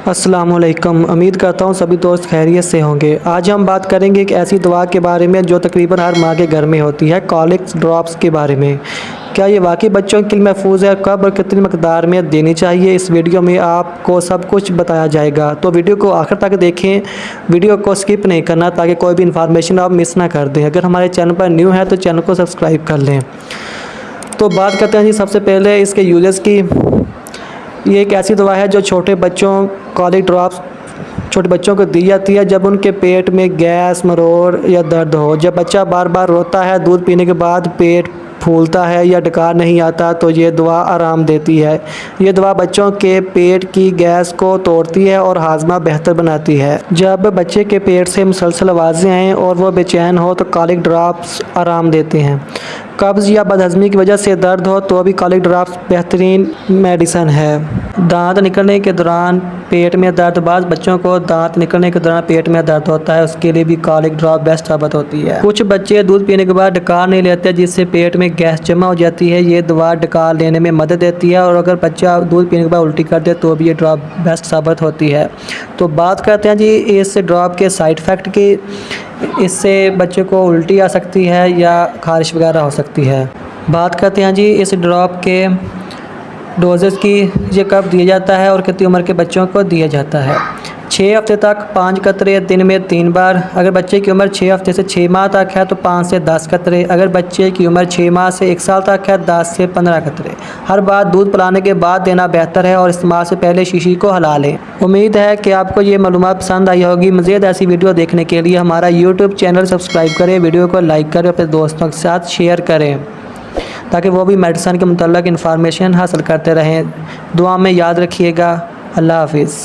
अस्सलामुअलैकुम। उम्मीद करता हूँ सभी दोस्त खैरियत से होंगे। आज हम बात करेंगे एक ऐसी दवा के बारे में जो तकरीबन हर माँ के घर में होती है, कॉलिक ड्रॉप्स के बारे में। क्या ये वाकई बच्चों के लिए महफूज है, कब और कितनी मकदार में देनी चाहिए, इस वीडियो में आपको सब कुछ बताया जाएगा। तो वीडियो को आखिर तक देखें, वीडियो को स्किप नहीं करना ताकि कोई भी इंफॉर्मेशन आप मिस ना कर दें। अगर हमारे चैनल पर न्यू है तो चैनल को सब्सक्राइब कर लें। तो बात करते हैं जी सबसे पहले इसके यूजेस की। ये एक ऐसी दवा है जो छोटे बच्चों कॉलिक ड्रॉप्स छोटे बच्चों को दी जाती है जब उनके पेट में गैस, मरोड़ या दर्द हो। जब बच्चा बार बार रोता है, दूध पीने के बाद पेट फूलता है या डकार नहीं आता तो ये दवा आराम देती है। ये दवा बच्चों के पेट की गैस को तोड़ती है और हाजमा बेहतर बनाती है। जब बच्चे के पेट से मुसलसल आवाज़ें आएँ और वो बेचैन हो तो कॉलिक ड्रॉप्स आराम देते हैं। कब्ज़ या बदहज़मी की वजह से दर्द हो तो भी कॉलिक ड्रॉप्स बेहतरीन मेडिसन है। दांत निकलने के दौरान पेट में दर्द, बाज़ बच्चों को दांत निकलने के दौरान पेट में दर्द होता है, उसके लिए भी कॉलिक ड्रॉप बेस्ट साबित होती है। कुछ बच्चे दूध पीने के बाद डकार नहीं लेते जिससे पेट में गैस जमा हो जाती है। ये दवा डकार लेने में मदद देती है और अगर बच्चा दूध पीने के बाद उल्टी कर दे तो भी ये ड्रॉप बेस्ट साबित होती है। तो बात करते हैं जी इस ड्रॉप के साइड इफ़ेक्ट की। इससे बच्चे को उल्टी आ सकती है या खारिश वगैरह हो सकती है। बात करते हैं जी इस ड्रॉप के डोजेस की। ये कब दिया जाता है और कितनी उम्र के बच्चों को दिया जाता है। 6 हफ्ते तक 5 कतरे दिन में 3 बार। अगर बच्चे की उम्र 6 हफ्ते से 6 माह तक है तो 5 से 10 कतरे। अगर बच्चे की उम्र 6 माह से 1 साल तक है 10 से 15 कतरे। हर बार दूध पिलाने के बाद देना बेहतर है और इस्तेमाल से पहले शीशी को हिला लें। उम्मीद है कि आपको ये मालूमात पसंद आई होगी। मज़ीद ऐसी वीडियो देखने के लिए हमारा यूट्यूब चैनल सब्सक्राइब करें, वीडियो को लाइक करें, अपने दोस्तों के साथ शेयर करें ताकि वो भी मेडिसिन के मुतल्लिक़ इन्फॉर्मेशन हासिल करते रहें। दुआ में याद रखिएगा। अल्लाह हाफिज़।